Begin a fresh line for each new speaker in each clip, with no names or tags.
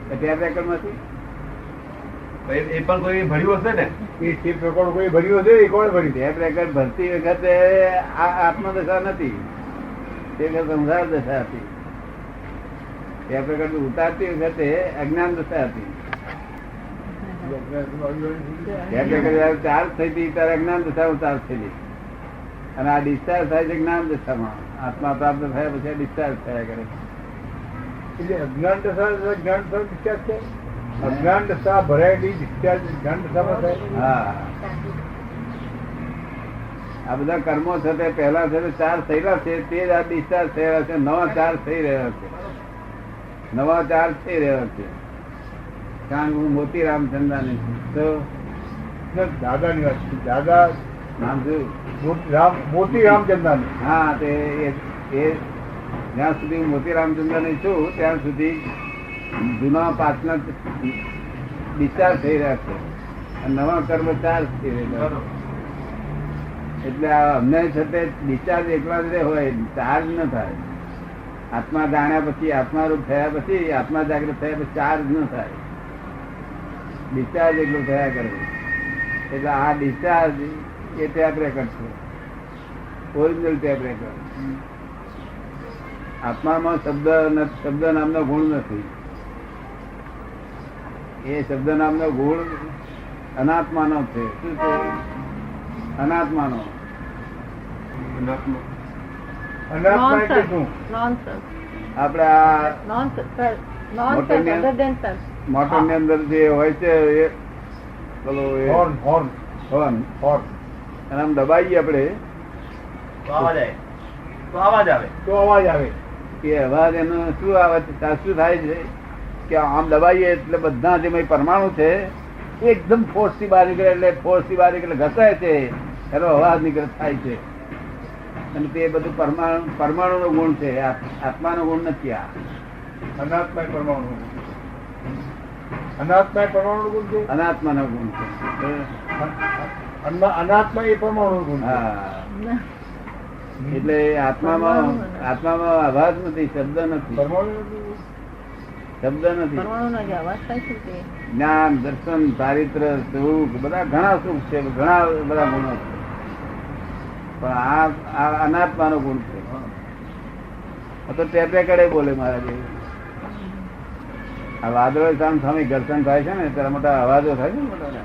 Tape record માંથી
એ પણ કોઈ ભર્યું હશે ને?
એ ટેપ રેકોર્ડ કોઈ ભર્યું હશે? એ કોણ ભર્યું?
ટેપ રેકર્ડ ભરતી વખતે આ આત્મદશા નથી, તે વખતે સંસાર દશા હતી. ટેપ રેકર્ડ ઉતારતી વખતે અજ્ઞાન દશા હતી. ટેપ રેકર્ડ ચાર્જ થઈ હતી ત્યારે અજ્ઞાન દશા ચાર્જ થયેલી, અને આ ડિસ્ચાર્જ થાય છે જ્ઞાન દશામાં. આત્મા પ્રાપ્ત થયા પછી ડિસ્ચાર્જ થયા કરે.
એટલે અજ્ઞાન દશા જ્ઞાન દશા ડિસ્ચાર્જ છે. અજ્ઞાન દશા ભરાયેલી ડિસ્ચાર્જ જ્ઞાન દશામાં થાય.
હા, આ બધા કર્મો છે તે પહેલા છે ચાર્જ થયેલા છે, તે જ આ ડિસ્ચાર્જ થયેલા છે. નવા ચાર્જ થઈ રહ્યા છે, નવા ચાર્જ થઈ રહ્યા છે. કારણ કે હું મોતી રામચંદ્રાની છું. તો
દાદાની વાત છે. દાદા
નામ શું?
મોતી રામચંદ્રાની.
હા, તે જ્યાં સુધી હું મોતી રામચંદ્રની છું ત્યાં સુધી જૂના પાછના ડિસ્ચાર્જ થઈ રહ્યા છે અને નવા કર્મ ચાર્જ થઈ રહ્યા છે. એટલે અમને છતાં ડિસ્ચાર્જ એકલા જ હોય, ચાર્જ ન થાય. આત્મા જાણ્યા પછી, આત્મા રૂપ થયા પછી, આત્મા જાગૃત થયા પછી ચાર્જ ન થાય, ડિસ્ચાર્જ એટલું થયા કરે. એટલે આ ડિસ્ચાર્જ એ ટેપ રેકર્ડ છે, ઓરિજિનલ ટેપ રેકર્ડ. આત્મામાં શબ્દ નામનો ગુણ નથી. એ શબ્દ નામનો ગુણ અનાત્માનો છે. શું છે? અનાત્માનો.
અનાત્મા એટલે શું?
આપડે મોટર ની અંદર જે હોય છે એ પેલો
હોર્ન હોર્ન
હોર્ન
હોર્ન
અને આમ દબાઈએ આપડે
તો અવાજ આવે.
તો અવાજ આવે.
એ અવાજ એનો શું આવે છે? શું થાય છે કે આમ દબાઈએ એટલે બધા જે પરમાણુ છે એકદમ ફોર્સ થી બહાર નીકળે, એટલે ફોર્સ થી બહાર નીકળે ઘસાય છે, એનો અવાજ નીકળે થાય છે. અને તે બધું પરમાણુ નો ગુણ છે, આત્મા નો ગુણ નથી. આ
અનાત્મા પરમાણુ. અનાત્મા પરમાણુ ગુણ છે.
અનાત્મા નો ગુણ છે.
અનાત્મા એ પરમાણુ ગુણ છે.
હા, એટલે આત્મામાં અવાજ નથી, શબ્દ નથી, શબ્દ નથી. જ્ઞાન, દર્શન, ચારિત્ર, સુખ, બધા ઘણા સુખ છે, ઘણા બધા ગુણો છે, પણ આ અનાત્માનો ગુણ છે. તો ટેપ રેકર્ડ બોલે મહારાજ. આ વાદળો સામે ઘર્ષણ થાય છે ને ત્યારે મોટા અવાજો થાય છે ને મોટા,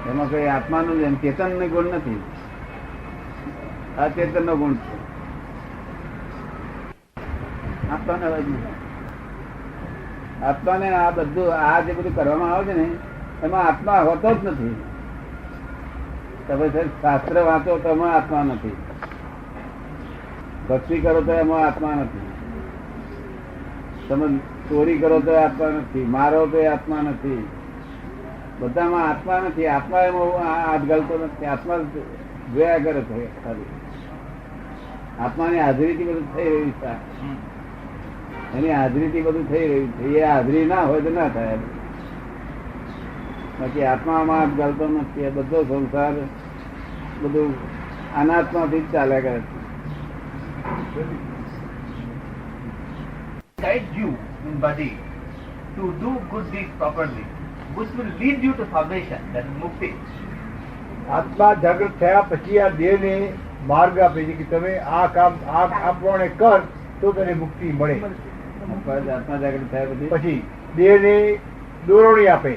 એમાં કઈ આત્માનું ચેતન નો ગુણ નથી, આ ચેતન નો ગુણ છે. આત્માને અવાજ નથી. આત્માને આ બધું આ જે બધું કરવામાં આવે છે ને એમાં આત્મા હોતો જ નથી. તમે શાસ્ત્ર વાંચો તો એમાં આત્મા નથી, ભક્તિ કરો તો એમાં આત્મા નથી, તમે ચોરી કરો તો આત્મા નથી, મારો તો આત્મા નથી, બધામાં આત્મા નથી. આત્મા એમાં હાથ ગલતો નથી. આત્મા જોયા કરે છે ખાલી. આત્માની હાજરીથી બધું થઈ રહ્યું છે, એની હાજરીથી બધું થઈ રહ્યું છે. એ હાજરી ના હોય તો ના થાય. બાકી આત્મામાં હાથ ગલતો નથી. એ બધો સંસાર બધું અનાત્માથી જ ચાલ્યા કરે છે.
Guide you in body to do good deeds properly, which will lead you to salvation, that is mukti.
આત્મા જાગૃત થયા પછી આ દેહ ને માર્ગ આપે છે કે તમે આ કામ આ પ્રમાણે કર તો તને મુક્તિ મળે.
આત્મા જાગૃત થયા
પછી દેહ ને દોરવણી આપે,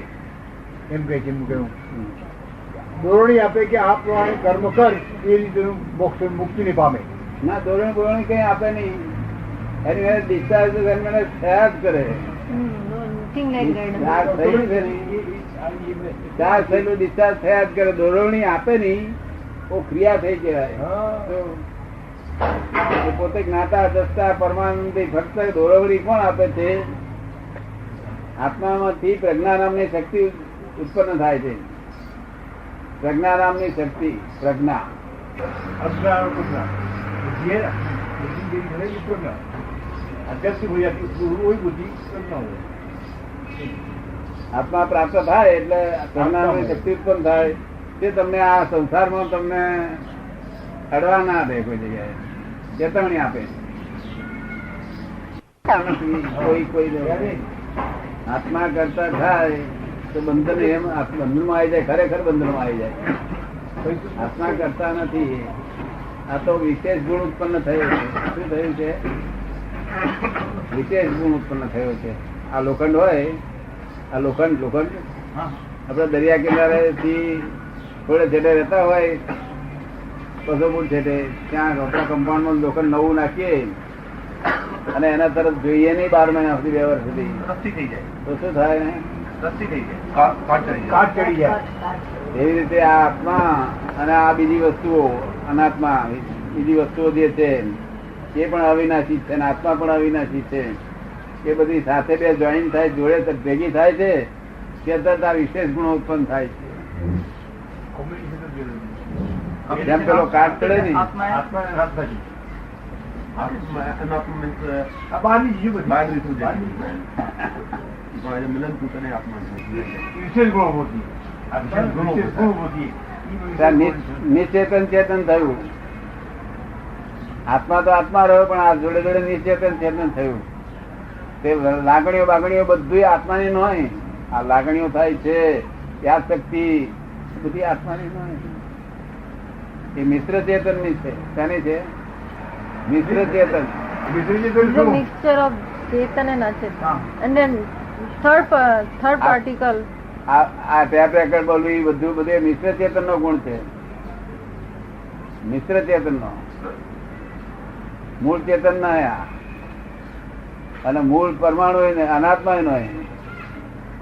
એમ કહે છે. દોરવણી આપે કે આ પ્રમાણે કર્મ કર, એ રીતે મોક્ષ મુક્તિ ને પામે.
ના, દોરણી બોરણી કઈ આપે નહીં. એની મેં ડિસ્ચાર્જ થયા જ કરે. ચાર્જ થયેલું ડિસ્ચાર્જ થયા જ કરે. દોરવણી આપે નહીં, ઓ ક્રિયા થઈ કહેવાય. પોતે જ્ઞાતા દસતા પરમાનંદ ફક્ત દોરવણી કોણ આપે છે? આત્મામાંથી પ્રજ્ઞા નામની શક્તિ ઉત્પન્ન થાય છે. પ્રજ્ઞા નામની શક્તિ, પ્રજ્ઞા. આત્મા પ્રાપ્ત થાય એટલે પ્રજ્ઞા નામની શક્તિ ઉત્પન્ન થાય. તે તમને આ સંસારમાં તમને અડવા ના દે, કોઈ જગ્યાએ ચેતવણી આપે. કોઈ આત્મા કરતા થાય તો બંધન એમ બંધનમાં આવી જાય, ખરેખર બંધનમાં આવી જાય. આત્મા કરતા નથી, આ તો વિશેષ ગુણ ઉત્પન્ન થયો છે. શું થયું છે? વિશેષ ગુણ ઉત્પન્ન થયો છે. આ લોખંડ હોય, આ લોખંડ આપડે દરિયા કિનારે થી થોડે છેટે રહેતા હોય, 200 ફૂટ છેટે, ત્યાં આપણા કમ્પાઉન્ડ માં લોખંડ નવું નાખીએ અને એના તરફ જોઈએ નહીં 12 મહિના સુધી, 2 વર્ષ સુધી,
રસ્તી થઈ જાય,
તો શું થાય ને?
રસ્તી થઈ જાય, કાટ ચડી જાય.
એવી રીતે આ આત્મા અને આ બીજી વસ્તુઓ, અનાત્મા બીજી વસ્તુઓ જે છે એ પણ અવિનાશી છે અને આત્મા પણ અવિનાશી છે. એ બધી સાથે બે જોઈન થાય, જોડે ભેગી થાય છે, ત્યારે આ વિશેષ ગુણો ઉત્પન્ન થાય છે. જેમ પેલો કાટ ચડે ને, નિશ્ચેતન ચેતન થયું. આત્મા તો આત્મા રહ્યો, પણ આ જોડે જોડે નિશ્ચેતન ચેતન થયું. તે લાગણીઓ બાગણીઓ બધું આત્માની ન હોય. આ લાગણીઓ થાય છે, યાદ શક્તિ બધી આત્માની ન હોય. એ મિશ્ર ચેતન ની છે. શાની છે? મિશ્ર ચેતન.
mixture of chetan and achetan, and then third particle.
આ ટેપ રેકર્ડ બોલવી બધું મિશ્ર ચેતન નો ગુણ છે. મિશ્ર ચેતન નો, મૂળ ચેતન ના. અને મૂળ પરમાણુ ને અનાત્મા નો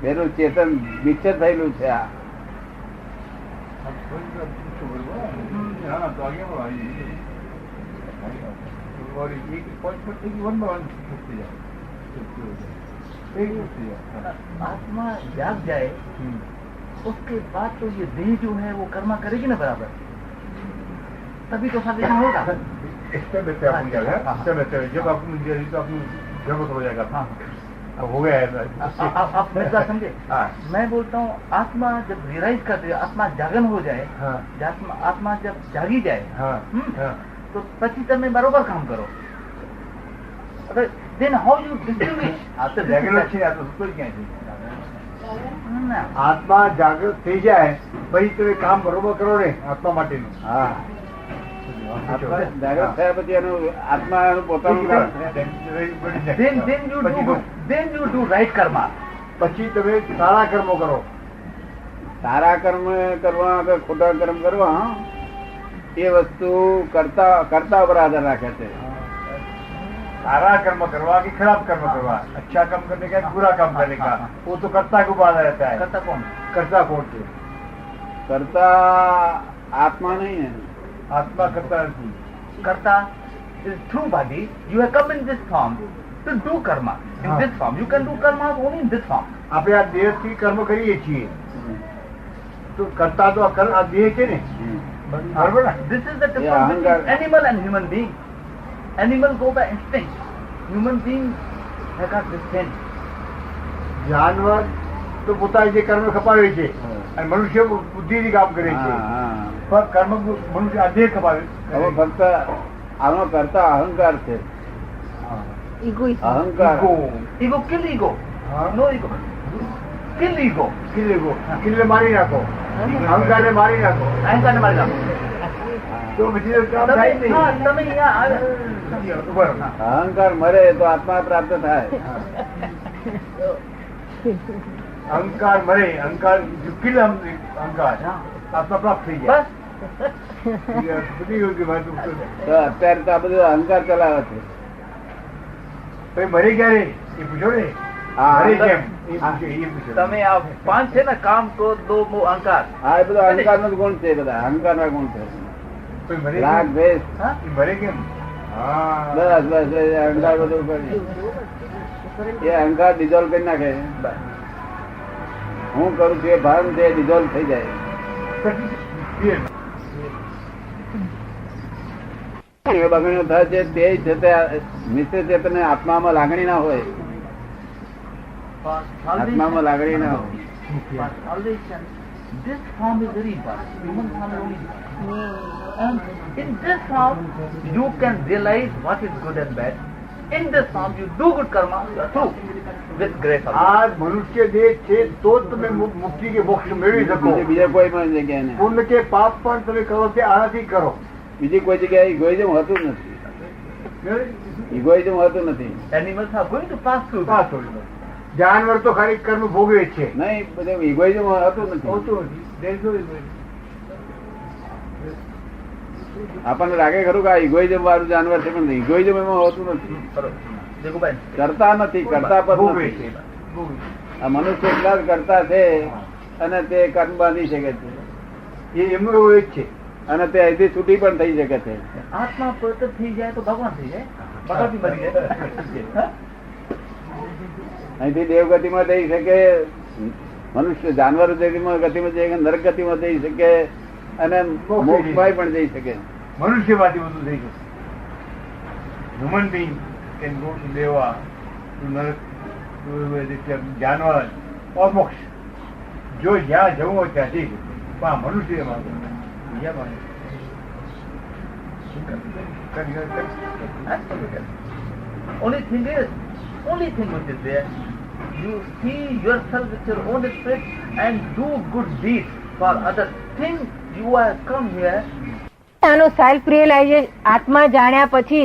બેનું ચેતન મિક્સર થયેલું છે. આ
आत्मा जाग जाए उसके बाद तो ये देह जो है वो कर्मा करेगी ना बराबर, तभी तो साधन होगा.
जब आपको जरूरत हो जाएगा. हाँ, अब हो गया है.
आप मेरी बात समझे? मैं बोलता हूँ आत्मा जब रियलाइज करती है, आत्मा जागन हो जाए, आत्मा जब जागी जाए, तो પછી તમે બરોબર કામ કરો. then how you distinguish? આ તો રેગ્યુલર છે, આ તો કોઈ ક્યાં છે.
આત્મા જાગૃત થઈ જાય પછી તમે કામ બરોબર કરો ને આત્મા માટેનું.
હા, જાગૃત થયા પછી એનું આત્મા એનું પોતાનું
then you do right karma.
પછી તમે સારા કર્મો કરો.
સારા કર્મ કરવા કે ખોટા કર્મ કરવા, એ વસ્તુ કરતા ઉપર આધાર રાખે છે.
सारा कर्म करवा कि खराब कर्म करवा, अच्छा काम करने का बुरा काम करने का, वो तो कर्ता को बाधा रहता है.
करता कौन?
कर्ता कौन है?
करता आत्मा नहीं है.
आत्मा करता नहीं.
Karta is through body. You have come in this form to do karma. In this form, you can do karma only in this form.
આપણે આ દેહથી કર્મ કરીએ છીએ તો કરતા તો આ દેહ છે ને, બરાબર ને?
This is the difference between animal and human being. Animal go by instinct. Human being has got this sense.
જાનવર તો પોતાની જે કર્મ ખપાવે છે અને મનુષ્ય બુદ્ધિથી કામ કરે છે. પણ કર્મ મનુષ્ય આ દેહ ખપાવે.
હવે ફક્ત આનો કરતા અહંકાર છે.
Egoism.
અહંકાર.
Ego kill ego. No ego. Kill ego.
કિલ્લે મારી નાખો, અહંકારને મારી નાખો.
અહંકાર ને મારી નાખો.
તો પછી કામ થાય જ નહીં.
તમે અહીંયા
બરાબર.
અહંકાર મરે તો આત્મા પ્રાપ્ત થાય.
અહંકાર મરે, અહંકાર કિલ અહંકાર આત્મા પ્રાપ્ત થઈ જાય. બધી યોગ્ય વાત.
તો અત્યારે તો આ બધું અહંકાર ચલાવે છે.
પછી મરે ક્યારે એ પૂછો ને. મરે કેમ એ પૂછો.
તમે આ 5 છે ને, કામ, ક્રોધ, લોભ, મોહ, અહંકાર.
હા, એ બધું અહંકાર નો ગુણ છે. બધા અહંકાર ના ગુણ છે.
પછી મરે
રાગ,
કેમ?
દ્વેષ,
એ મરે કેમ? હા,
બસ અહંકાર બધું કરે. એ અહંકાર ડિઝોલ્વ કરી નાખે. હું કરું છું એ ભાન છે, ડિઝોલ્વ થઈ જાય. બગણીઓ થાય છે તે છે તે મિશ્ર ચેતન આત્મામાં લાગણી ના હોય. આત્મામાં લાગણી ના હોય.
Salvation, this form is very important. Human form is only. And in this form, you can realize what is good and bad. In this form, you do good karma, you are true. with grace of
આ મનુષ્ય દેહ છે તો જ તમે મુક્તિ કે મોક્ષ મેળવી શકો.
બીજે કોઈ પણ જગ્યાએ નહીં.
પુણ્ય કે પાપ પણ તમે કરો તે આનાથી કરો.
બીજી કોઈ જગ્યાએ ઇગોઇઝમ હોતું નથી. ઇગોઇઝમ હોતું નથી.
animals are going to pass through
pass હોય. જાનવર તો ખાલી કર્મ ભોગવે છે.
નહીં, બધું ઇગોઇઝમ હોતું નથી.
હોતું નથી. There is no egoism.
આપણને લાગે ખરું કે આ ઇગોઇઝમ વાળું જાનવર છે, પણ ઇગોઇઝમ એમાં હોતું નથી.
देखो भाई
કરતા નથી, કરતા પર
ભોગવે
નથી.
છે. ભોગવે.
આ મનુષ્ય એટલા જ કરતા છે અને તે કર્મ બાંધી શકે છે
એ એમનું એવું એક છે.
અને તે અહીંથી છૂટી પણ થઈ શકે છે.
આત્મા પવિત્ર થઈ જાય તો ભગવાન થઈ જાય, ભગવાન બી મરી જાય.
અહીંથી દેવગતિમાં જઈ શકે, મનુષ્ય જાનવર ગતિમાં જઈ શકે, નરક ગતિમાં જઈ શકે અને મોક્ષમાં પણ જઈ શકે.
મનુષ્યમાંથી બધું થઈ ગયું. Human being can go to દેવા, ટુ નરક, ટુ જાનવર ઓર મોક્ષ. જો જ્યાં જવું હોય ત્યાં જઈ શકે. પણ આ મનુષ્યમાં
Only thing which is there, you see yourself with your own spirit and do good deeds for others. Think you have come here.
આનું સેલ્ફ રિયલાઇઝેશન આત્મા જાણ્યા પછી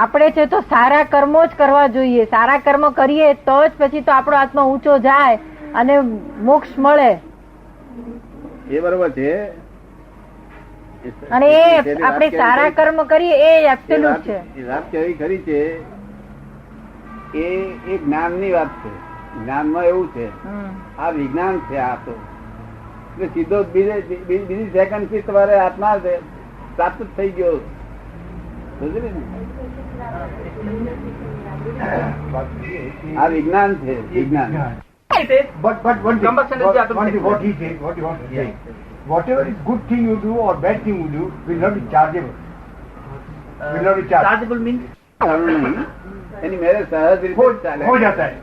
આપણે છે તો સારા કર્મો જ કરવા જોઈએ. સારા કર્મ કરીએ તો જ પછી તો આપણો આત્મા ઊંચો જાય અને મોક્ષ મળે.
એ બરોબર છે.
અને એ આપણે સારા કર્મ કરીએ એ એબ્સોલ્યુટ છે.
એ વાત કેવી ખરી છે. એ જ્ઞાનની વાત છે. જ્ઞાનમાં એવું છે, આ વિજ્ઞાન છે. આ તો એટલે સીધો બીજી સેકન્ડ થી તમારે આત્મા પ્રાપ્ત થઈ ગયો. આ વિજ્ઞાન છે, વિજ્ઞાન.
But one thing, what he said, what he wants to say, whatever is good thing you do or bad thing you do will not be chargeable. Will not be chargeable.
Chargeable means
any marriage સહજ રીતે ચાલે.
हो जाता है,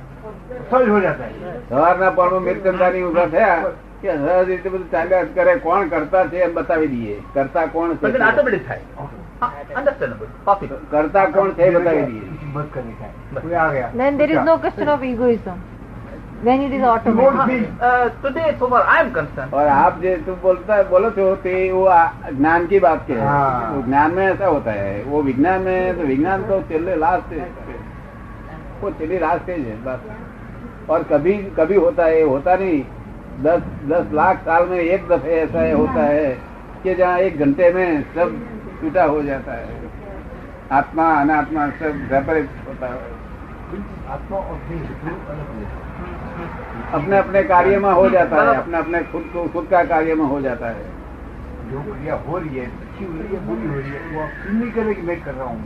सहज हो जाता है.
સવારના પરમાં મિરચંદાની ઉભા થયા કે સહજ રીતે બધું ચાલ્યા જ કરે. કોણ કરતા છે એમ બતાવી દઈએ. કરતા કોણ છે,
but then automatic થાય. Understandable, possible.
કરતા કોણ છે એ બતાવી દઈએ.
बस करने का है. कोई आ गया.
Then there is no question of egoism when it is
You won't
automatic.
feel.
Today, so far I am concerned.
और आप जो तुम बोलो छो ते वो ज्ञान की बात के है.
हाँ।
वो ज्ञान में ऐसा होता है. वो विज्ञान में तो विज्ञान तो चले लास्ट है, वो चली लास्ट है बस. और कभी कभी होता है, होता नहीं. 10 लाख साल में एक दफे ऐसा होता है कि जहाँ 1 घंटे में सब छूटा हो जाता है. आत्मा अनात्मा सब सेपरेट होता है.
आत्मा और देह दो अलग है.
अपने अपने कार्य में हो जाता है. अपने अपने खुद का कार्य में हो जाता है.
जो क्रिया हो रही है, अच्छी हो रही है, बुरी हो रही है, वो आप फील नहीं करे कि मैं कर रहा हूँ.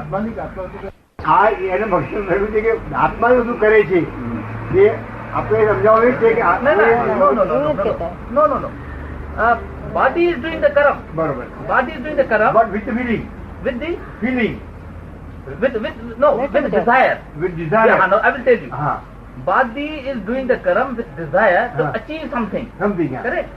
आत्मा नहीं, आत्मा तो હા એને ભક્ષણ થયું છે કે આત્મા શું કરે છે એ આપણે સમજાવવું છે કે
No. Body is doing the karam.
બરોબર.
Body is doing the karam
But with feeling,
with the
feeling,
with desire.
with desire.
Yeah, no, I will tell you.
हाँ,
Body is doing the karam with desire to
हाँ.
achieve something.
something. हाँ.
Correct?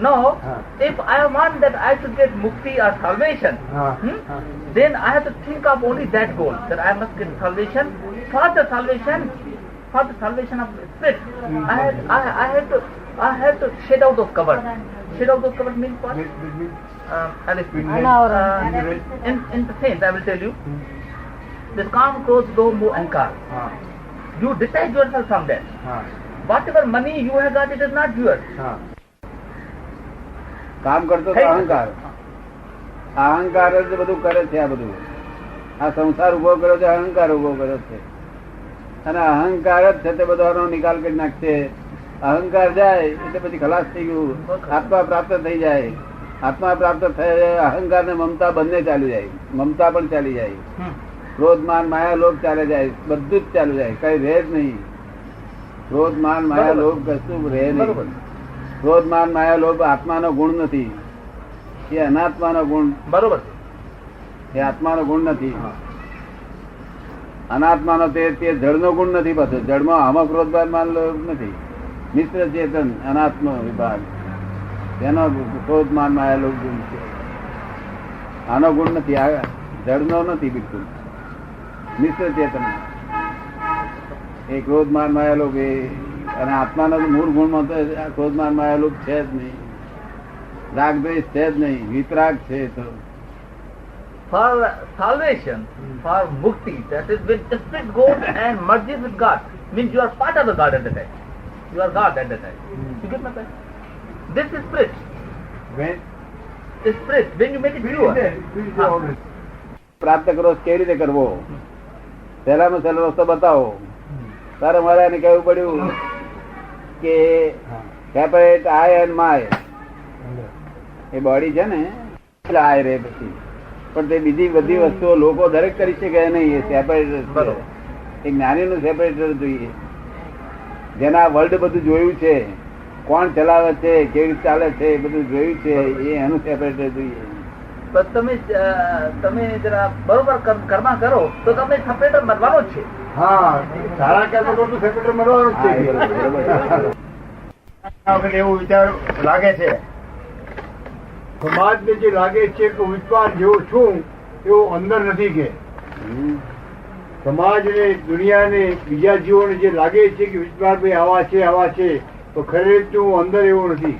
Now,
हाँ.
if I want that I should get mukti or salvation,
हाँ, हाँ.
then I have to think of only that goal, that I must get salvation. For the salvation of spirit, I had to shed out those covers. Shed out those covers means what?
That means
I'll explain.
Anavaran.
In the sense, I will tell you, this calm, close, low, moh, ankar.
हाँ,
You detach yourself from that.
हाँ,
Whatever money you have got, it is not yours.
हाँ.
કામ કરતો તો અહંકાર. અહંકાર જ બધું કરે છે. આ બધું આ સંસાર ઉભો કર્યો છે, અહંકાર ઉભો કર્યો છે. અને અહંકાર જ છે તે બધાનો નિકાલ કરી નાખશે. અહંકાર જાય એટલે પછી ખલાસ થઈ ગયું. આત્મા પ્રાપ્ત થઈ જાય. આત્મા પ્રાપ્ત થાય અહંકાર ને મમતા બંને ચાલી જાય. મમતા પણ ચાલી જાય. ક્રોધ માન માયા લોભ ચાલે જાય. બધું જ ચાલી જાય. કઈ રહે જ નહીં. ક્રોધ માન માયા લોભ કશું રહે નહીં. ક્રોધ માન માયા લોભ આત્માનો ગુણ નથી. એ અનાત્માનો ગુણ.
બરોબર.
એ આત્માનો ગુણ નથી. અનાત્માનો તે જળનો ગુણ નથી. પાછો જળમાં આમાં ક્રોધ માન લોભ નથી. મિશ્ર ચેતન અનાત્મ વિભાગ તેનો ક્રોધ માન માયા લોભ ગુણ છે. આનો ગુણ નથી. આ જળનો નથી બિલકુલ. મિશ્ર ચેતન. એ ક્રોધમાન માયાલોક એ, અને આત્માનો મૂળ ગુણમાં તો આ ક્રોધમાન માયાલોક છે જ નહીં, રાગ દ્વેષ છે જ નહીં, વિતરાગ છે. તો
For salvation, for mukti, that is when the spirit goes and merges with God, means you are part of the God at the time. You are God at the time. You get my point? This is spirit.
When
The spirit, when you make it pure.
પ્રાપ્ત કરો કેવી રીતે કરવો, સહેલામાં સહેલો રસ્તો બતાવો. તારે મારે એને કહેવું પડ્યું કે separate I and my, A body છે ને આય રે, પછી પણ તે બીજી બધી વસ્તુઓ લોકો દરેક કરી શકે નહીં. એ સેપરેટર છે. એક જ્ઞાનીનું સેપરેટર જોઈએ, જેના વર્લ્ડ બધું જોયું છે, કોણ ચલાવે છે, કેવી રીતે ચાલે છે, એ બધું જોયું છે, એ એનું સેપરેટર જોઈએ.
પણ તમે જરા બરોબર કર્મા કરો તો તમે સેપરેટર બનવાનો જ છે.
હા, સારા કર્મ કરો તો સેપરેટર મળવાનું જ
હા,
છે.
એ બરોબર, બરોબર.
આ વખતે એવું વિચાર લાગે છે, સમાજને જે લાગે છે કે વિશ્વાસ જેવો છું એવો અંદર નથી. કે
હમ.
સમાજને, દુનિયાને, બીજા જીવોને જે લાગે છે કે વિશ્વાસભાઈ આવા છે, તો ખરેખર હું અંદર એવો નથી.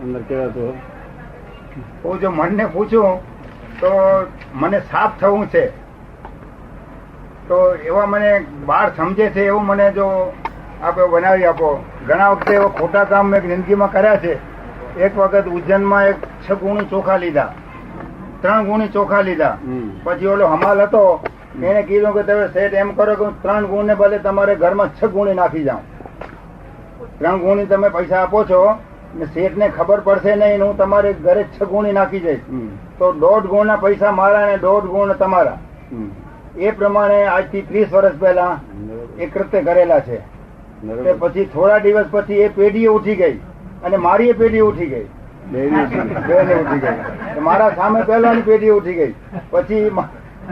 અંદર કેવા તો
હું જો મનને પૂછું તો મને સાફ થવું છે, તો એવા મને બહાર સમજે છે એવું મને જો આપે બનાવી આપો. ઘણા વખતે એવા ખોટા કામ મેં જિંદગીમાં કર્યા છે. એક વખત ઉજ્જૈનમાં એક 6 ગુણી ચોખા લીધા, 3 ગુણી ચોખા લીધા. પછી ઓલો હમાલ હતો, એને કીધું કે તમે શેઠ એમ કરો કે 3 ગુણ ને બદલે તમારે ઘરમાં 6 ગુણી નાખી જાઉં. 3 ગુણી તમે પૈસા આપો છો ને શેઠ ને ખબર પડશે નહીં, હું તમારે ઘરે 6 ગુણી નાખી જઈશ, તો 1.5 ગુણના પૈસા મારા ને 1.5 ગુણ તમારા. એ પ્રમાણે આજથી 30 વર્ષ પહેલા એ કૃત્ય કરેલા છે. તે પછી થોડા દિવસ પછી એ પેઢી ઉઠી ગઈ અને મારી એ પેઢી ઉઠી ગઈ, બેને ઉઠી ગઈ. મારા સામે પહેલાની પેઢી ઉઠી ગઈ, પછી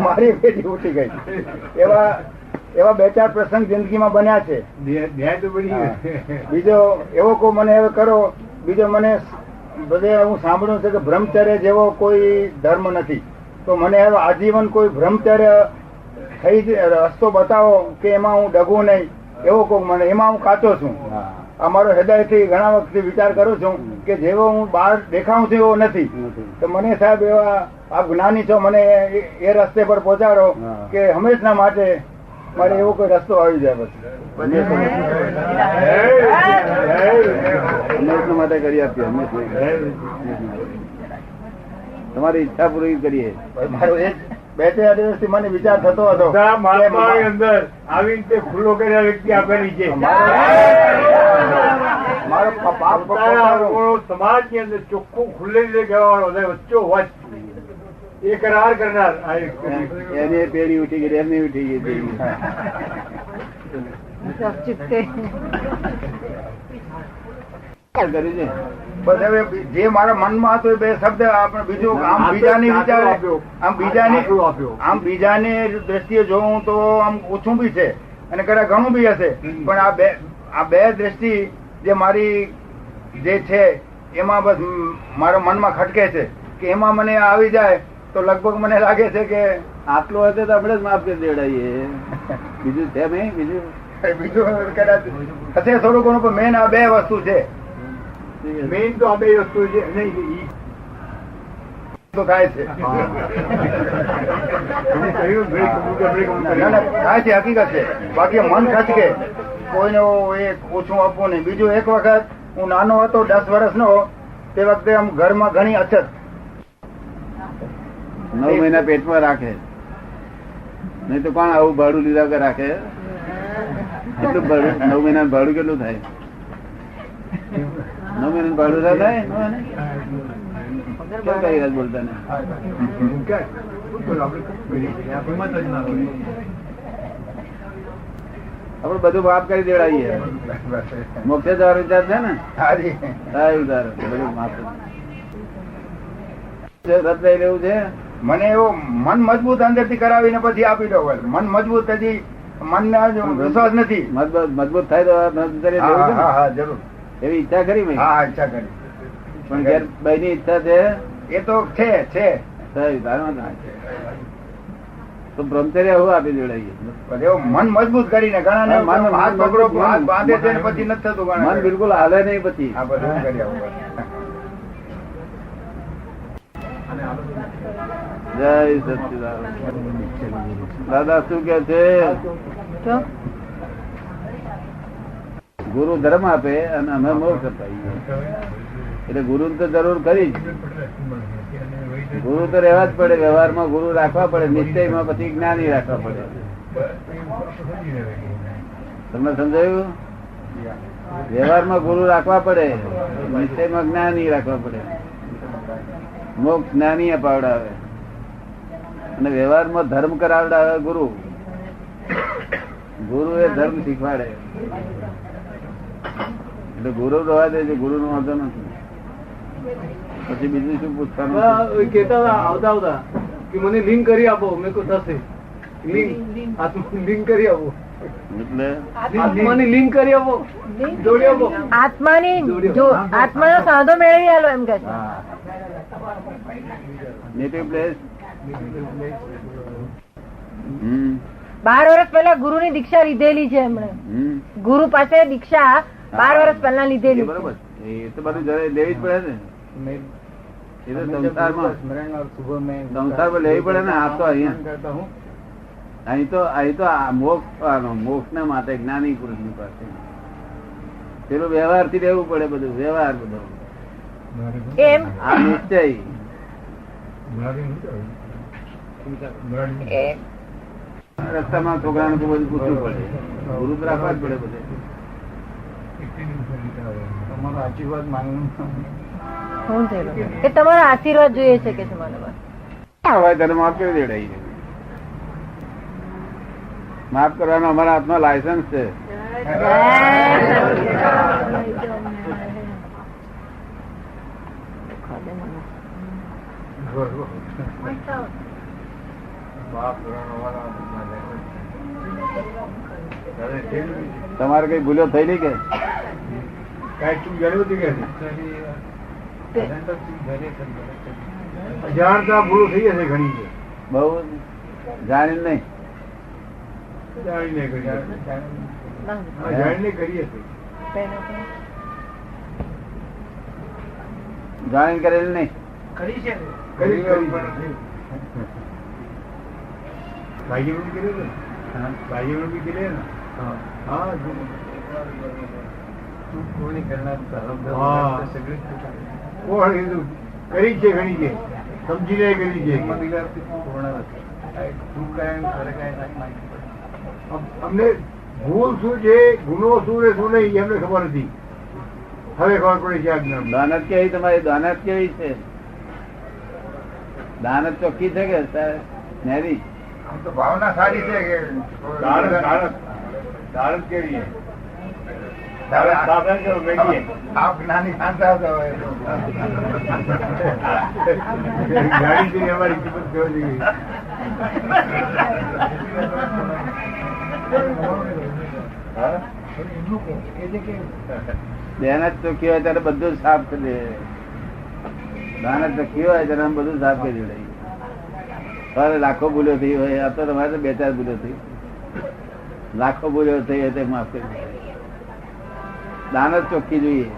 મારી પેઢી ઉઠી ગઈ. એવા 2-4 પ્રસંગ જિંદગીમાં બન્યા છે. બીજો એવો કોઈ મને હવે કરો, બીજો મને બધે હું સાંભળ્યું છે કે બ્રહ્મચર્ય જેવો કોઈ ધર્મ નથી, તો મને હવે આજીવન કોઈ બ્રહ્મચર્ય થઈ રસ્તો બતાવો કે એમાં હું ડગું નહીં, એવો કોઈ મને, એમાં હું કાચો છું. અમારો હૃદયથી ઘણા વખતે વિચાર કરું છું કે જેવો હું બહાર દેખાઉં છું એવો નથી. તો મને સાહેબ એવા આપ જ્ઞાની છો, મને એ રસ્તે પર પહોંચાડો કે હંમેશના માટે મારે એવો કોઈ રસ્તો આવી જાય.
હંમેશા માટે કરી આપીએ, તમારી ઈચ્છા પૂરી કરીએ.
મારો એ 2-4 દિવસથી મને વિચાર થતો હતો અંદર આવી રીતે ખુલ્લો કર્યા વ્યક્તિ આપેલી છે. મારો પાપ સમાજ ની અંદર ચોખ્ખું ખુલ્લે રીતે કહેવાનો વચ્ચો વચ એ કરાર કરનાર.
એની પેઢી ઉઠી ગઈ, એમની ઉઠી ગઈ.
બસ હવે જે મારા મનમાં હતું એ 2 શબ્દ આપણે બીજું આમ બીજાની વિચાર આમ બીજાની દ્રષ્ટિએ જોઉં તો આમ ઓછું બી છે અને કદાચ ઘણું બી હશે, પણ આ બે દ્રષ્ટિ જે મારી જે છે એમાં બસ મારા મનમાં ખટકે છે કે એમાં મને આવી જાય તો લગભગ મને લાગે છે કે
આટલું હશે તો આપણે જ માફ કરી દેવડાવીએ. બીજું છે નહીં,
બીજું કદાચ હશે થોડું ઘણું, પણ મેન આ 2 વસ્તુ છે. મેઇન તો આ 2 વસ્તુ છે. નહીં તો થાય છે, થાય છે, હકીકત છે. બાકી મન ખચકે, કોઈને ઓછું આપવું નહીં. બીજું એક વખત હું નાનો હતો 10 વર્ષનો, તે વખતે આમ ઘરમાં ઘણી અછત.
9 મહિના પેટમાં રાખે, નહીં તો કોણ આવું ભાડું લીધા વગર રાખે? એટલું ભાડું 9 મહિના ભાડું કેટલું થાય? 9 મહિના ભાડું થાય? કેમ કઈ વાત બોલતા ને? આપડે બધું માફ કરી દેવડાવીએ. મોક્ષે જવાનો વિચાર છે ને? બધું માફ રદ લઈ લેવું છે.
મને એવો મન મજબૂત અંદર થી કરાવીને પછી આપી દો. મન મજબૂત હજી મન વિશ્વાસ નથી.
મજબૂત થાય તો
જરૂર
એવી ઈચ્છા કરી મેં.
હા, ઈચ્છા કરી.
પણ ઘેર ભાઈ ની ઈચ્છા છે
એ તો છે.
તો બ્રહ્મચર્ય એવું આપી જોડાઈએ.
મન મજબૂત કરીને ઘણા
મન
હાથ પકડો હાથ બાંધે છે ને પછી નથી થતું
મન
ઘણા
બિલકુલ હાલે નહીં પછી.
આ બધું કરી આવું.
જય સચિદાનંદ. દાદા શું કે છે?
જો
ગુરુ ધર્મ આપે અને અમે મોક્ષ અપાઈએ. એટલે ગુરુ તો જરૂર કરી જ. ગુરુ તો રહેવા જ પડે. વ્યવહારમાં ગુરુ રાખવા પડે. નિશ્ચયમાં પછી જ્ઞાની રાખવા પડે. તમને સમજાયું? વ્યવહારમાં ગુરુ રાખવા પડે, નિશ્ચયમાં જ્ઞાની રાખવા પડે. મોક્ષ જ્ઞાની અપાવડાવે અને વ્યવહારમાં ધર્મ કરાવડાવે ગુરુ. ગુરુ એ ધર્મ શીખવાડે. એટલે ગુરુ રહેવા દે છે. ગુરુ નો વાંધો નથી. પછી બીજું શું પૂછવાનું?
કહેતા હતા આવતા કે મને લિંક કરી આપો. મેં કહ્યું થશે. લિંક કરી આપો.
એટલે
આત્માની લિંક કરી આપો. જોડી આપો.
આત્માનો સાંધો મેળવી આલો એમ કે છે.
Native place.
12 વર્ષ પહેલા ગુરુ ની દીક્ષા લીધેલી છે એમણે. ગુરુ પાસે દીક્ષા 12 વર્ષ પહેલા લીધેલી છે.
બરોબર. એ તો બધું લેવી જ પડે ને. એ તો સંસારમાં લેવી પડે ને. આ તો અહીંયા અહીં તો મોક્ષ ના માટે જ્ઞાની પુરુષ ની પાસે પેલું વ્યવહાર થી રહેવું પડે. બધું વ્યવહાર બધો
એમ
આ નિશ્ચય. રસ્તામાં છોકરાને તો બધું પૂછવું પડે. ગુરુ તો રાખવા જ પડે બધે.
તમારો આશીર્વાદ માંગવું
શું થયેલું કે તમારો આશીર્વાદ જોઈએ છે કે છે મને બસ.
હવે તને માફ કરી દેવડાવી. માફ કરવાનો અમારા હાથમાં લાયસન્સ છે. તમારે કઈ ભૂલો થયેલી કે?
કઈ ચૂક જણાવી હતી કે અજાણતા ભૂલો થઈ હશે ઘણી છે.
બહુ જાણી નહીં.
જાણીને કરી જાણીને કરી હશે.
જાણી કરેલી નહીં.
કરી ભાઈ બી કર્યું ને. ભાઈ બી કરે ને. હા કોણ કીધું કરી છે ઘણી છે. સમજીને કરી છે. અમને ભૂલ શું છે, ગુનો શું ને શું નહીં એમને ખબર નથી. હવે ખબર પડે છે આજ્ઞા.
દાનત કેવી તમારી? દાનત કેવી છે? દાનત ચોખ્ખી છે કે નેરી?
આમ તો ભાવના સારી છે કે દાળત કેવી છે? આપ જ્ઞાની ખાતા ગાડી અમારી કિંમત કેવી ગઈ.
દાનત ચોખ્ખી હોય ત્યારે બધું સાફ કરી દે. દાનત ચોખ્ખી હોય ત્યારે બધું સાફ કરી દે. તારે લાખો ભૂલો થઈ હોય, આ તો તમારે 2-4 ભૂલો થઈ. લાખો ભૂલો થઈ હોય તે માફ કરી દે. દાનત ચોખ્ખી જોઈએ.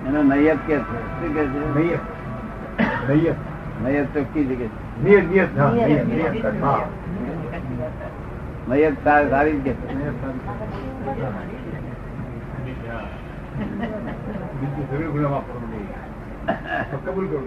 એનો નૈયત કે છે. શું કે છે? નૈયત ચોખ્ખી છે કે નૈયત સારી જ કે
કબૂલ કરો.